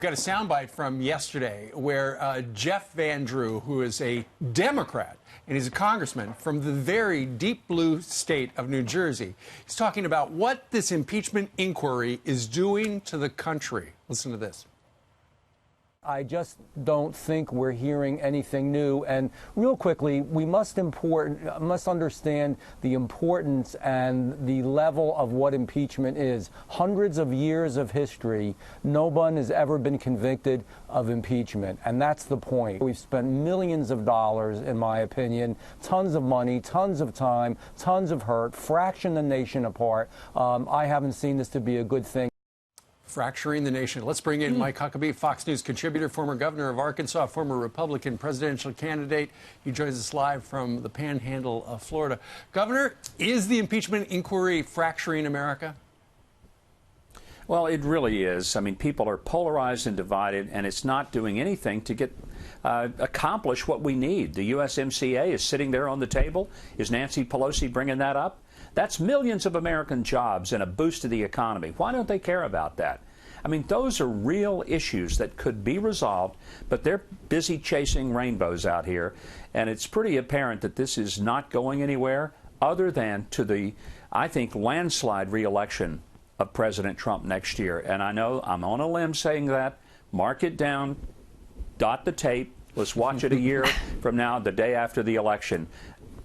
Got a soundbite from yesterday where Jeff Van Drew, who is a Democrat and he's a congressman from the very deep blue state of New Jersey, he's talking about what this impeachment inquiry is doing to the country. Listen to this. I just don't think we're hearing anything new. And real quickly, we must understand the importance and the level of what impeachment is. Hundreds of years of history, no one has ever been convicted of impeachment. And that's the point. We've spent millions of dollars, in my opinion, tons of money, tons of time, tons of hurt, fractioned the nation apart. I haven't seen this to be a good thing. Fracturing the nation. Let's bring in Mike Huckabee, Fox News contributor, former governor of Arkansas, former Republican presidential candidate. He joins us live from the panhandle of Florida. Governor, is the impeachment inquiry fracturing America? Well, it really is. I mean, people are polarized and divided, and it's not doing anything to get accomplish what we need. The USMCA is sitting there on the table. Is Nancy Pelosi bringing that up? That's millions of American jobs and a boost to the economy. Why don't they care about that? I mean, those are real issues that could be resolved, but they're busy chasing rainbows out here. And it's pretty apparent that this is not going anywhere other than to the, I think, landslide reelection of President Trump next year. And I know I'm on a limb saying that. Mark it down, dot the tape. Let's watch it a year from now, the day after the election.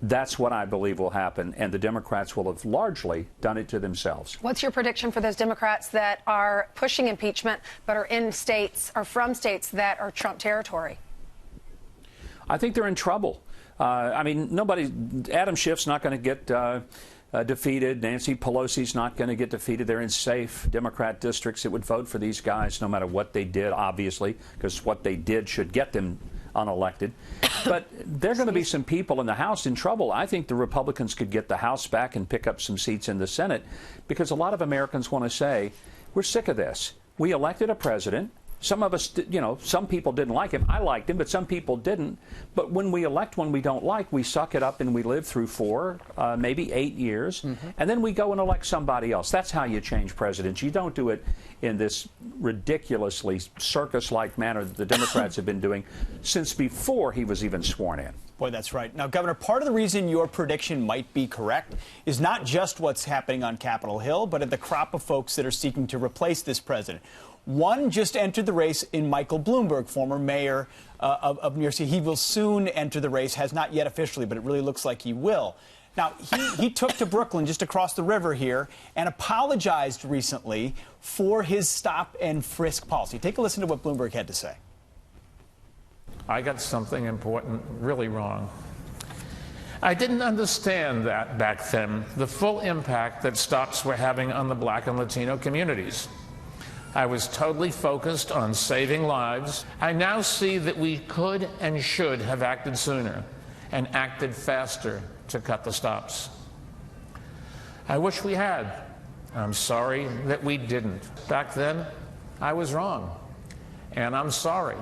That's what I believe will happen, and the Democrats will have largely done it to themselves. What's your prediction for those Democrats that are pushing impeachment but are in states or from states that are Trump territory? I think they're in trouble. I mean, Adam Schiff's not going to get defeated. Nancy Pelosi's not going to get defeated. They're in safe Democrat districts that would vote for these guys no matter what they did, obviously, because what they did should get them unelected. But there are going to be some people in the House in trouble. I think the Republicans could get the House back and pick up some seats in the Senate, because a lot of Americans want to say, we're sick of this. We elected a president. Some of us, some people didn't like him. I liked him, but some people didn't. But when we elect one we don't like, we suck it up and we live through 4, maybe 8 years, and then we go and elect somebody else. That's how you change presidents. You don't do it in this ridiculously circus-like manner that the Democrats have been doing since before he was even sworn in. Boy, that's right. Now, Governor, part of the reason your prediction might be correct is not just what's happening on Capitol Hill, but at the crop of folks that are seeking to replace this president. One just entered the race in Michael Bloomberg, former mayor of New York City. He will soon enter the race, has not yet officially, but it really looks like he will. Now, he took to Brooklyn, just across the river here, and apologized recently for his stop and frisk policy. Take a listen to what Bloomberg had to say. I got something important really wrong. I didn't understand that back then, the full impact that stops were having on the Black and Latino communities. I was totally focused on saving lives. I now see that we could and should have acted sooner and acted faster to cut the stops. I wish we had. I'm sorry that we didn't. Back then, I was wrong, and I'm sorry.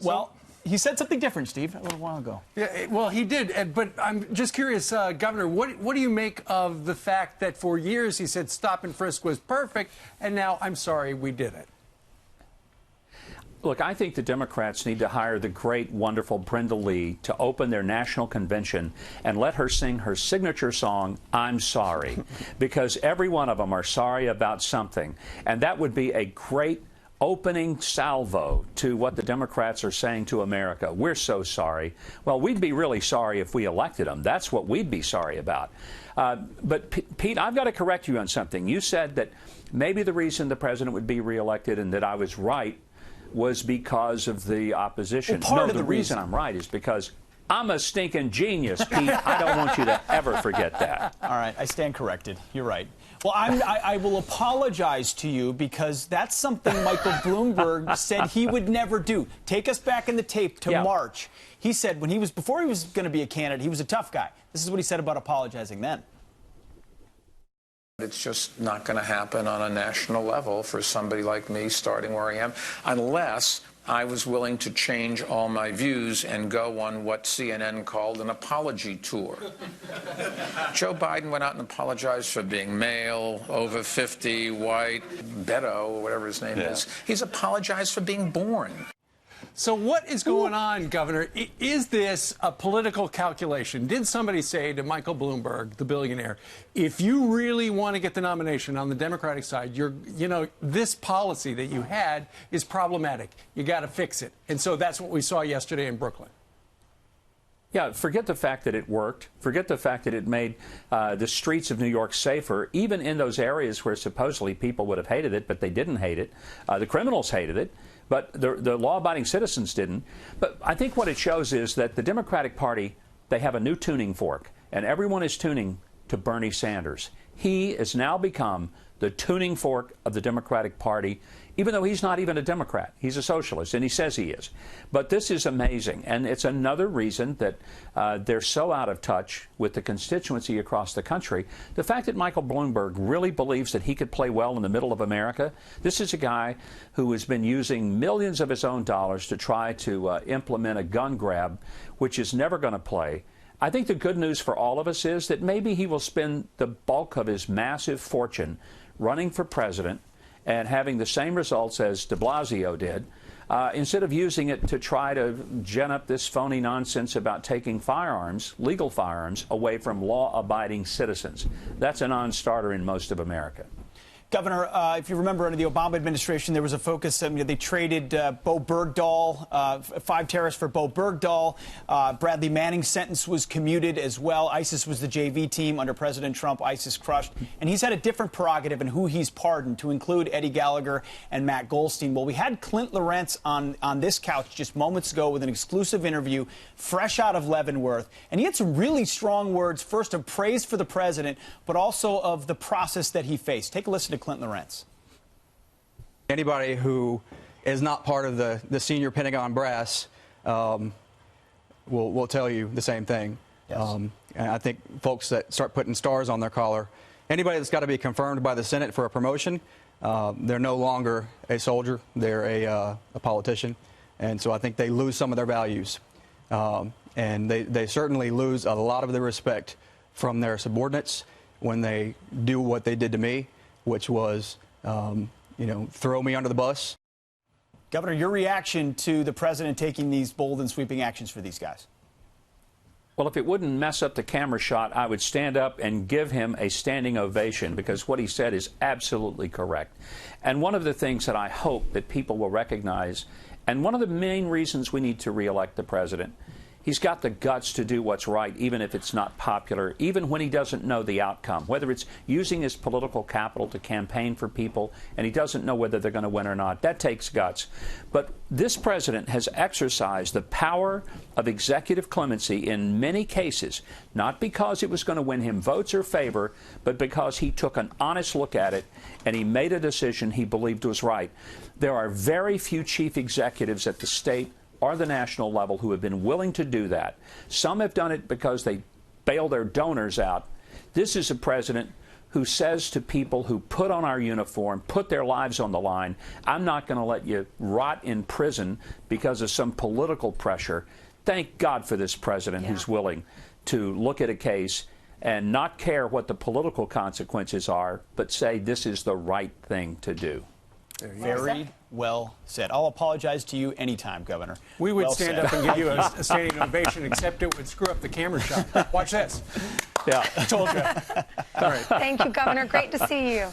Well, he said something different, Steve, a little while ago. Yeah, well, he did. But I'm just curious, Governor, what do you make of the fact that for years he said stop and frisk was perfect, and now, I'm sorry, we did it? Look, I think the Democrats need to hire the great, wonderful Brenda Lee to open their national convention and let her sing her signature song, I'm Sorry, because every one of them are sorry about something. And that would be a great opening salvo to what the Democrats are saying to America. We're so sorry. Well, we'd be really sorry if we elected them. That's what we'd be sorry about. But, Pete, I've got to correct you on something. You said that maybe the reason the president would be reelected and that I was right was because of the opposition. Well, no, the reason I'm right is because I'm a stinking genius, Pete. I don't want you to ever forget that. All right, I stand corrected. You're right. Well, I will apologize to you because that's something Michael Bloomberg said he would never do. Take us back in the tape to March. He said before he was going to be a candidate, he was a tough guy. This is what he said about apologizing then. It's just not going to happen on a national level for somebody like me starting where I am, unless I was willing to change all my views and go on what CNN called an apology tour. Joe Biden went out and apologized for being male, over 50, white, Beto, or whatever his name is. He's apologized for being born. So what is going on, Governor? Is this a political calculation? Did somebody say to Michael Bloomberg, the billionaire, if you really want to get the nomination on the Democratic side, this policy that you had is problematic. You got to fix it. And so that's what we saw yesterday in Brooklyn. Yeah, forget the fact that it worked. Forget the fact that it made the streets of New York safer, even in those areas where supposedly people would have hated it, but they didn't hate it. The criminals hated it, but the law-abiding citizens didn't. But I think what it shows is that the Democratic Party, they have a new tuning fork, and everyone is tuning to Bernie Sanders. He has now become the tuning fork of the Democratic Party, even though he's not even a Democrat. He's a socialist, and he says he is. But this is amazing, and it's another reason that they're so out of touch with the constituency across the country. The fact that Michael Bloomberg really believes that he could play well in the middle of America. This is a guy who has been using millions of his own dollars to try to implement a gun grab, which is never going to play. I think the good news for all of us is that maybe he will spend the bulk of his massive fortune running for president and having the same results as de Blasio did, instead of using it to try to gin up this phony nonsense about taking firearms, legal firearms, away from law-abiding citizens. That's a non-starter in most of America. Governor, if you remember, under the Obama administration, there was a focus. They traded Bo Bergdahl, 5 terrorists for Bo Bergdahl. Bradley Manning's sentence was commuted as well. ISIS was the JV team under President Trump. ISIS crushed. And he's had a different prerogative in who he's pardoned, to include Eddie Gallagher and Matt Goldstein. Well, we had Clint Lorentz on this couch just moments ago with an exclusive interview, fresh out of Leavenworth. And he had some really strong words, first of praise for the president, but also of the process that he faced. Take a listen to Clint Lorentz. Anybody who is not part of the senior Pentagon brass will tell you the same thing. Yes. And I think folks that start putting stars on their collar, anybody that's got to be confirmed by the Senate for a promotion, they're no longer a soldier. They're a politician. And so I think they lose some of their values. And they certainly lose a lot of the respect from their subordinates when they do what they did to me, which was, throw me under the bus. Governor, your reaction to the president taking these bold and sweeping actions for these guys? Well, if it wouldn't mess up the camera shot, I would stand up and give him a standing ovation, because what he said is absolutely correct. And one of the things that I hope that people will recognize, and one of the main reasons we need to reelect the president, he's got the guts to do what's right, even if it's not popular, even when he doesn't know the outcome, whether it's using his political capital to campaign for people and he doesn't know whether they're going to win or not. That takes guts. But this president has exercised the power of executive clemency in many cases, not because it was going to win him votes or favor, but because he took an honest look at it and he made a decision he believed was right. There are very few chief executives at the state or the national level who have been willing to do that. Some have done it because they bail their donors out. This is a president who says to people who put on our uniform, put their lives on the line, I'm not going to let you rot in prison because of some political pressure. Thank God for this president who's willing to look at a case and not care what the political consequences are, but say this is the right thing to do. Very well said. I'll apologize to you anytime, Governor. We would stand up and give you a standing ovation, except it would screw up the camera shot. Watch this. Yeah. I told you. All right. Thank you, Governor. Great to see you.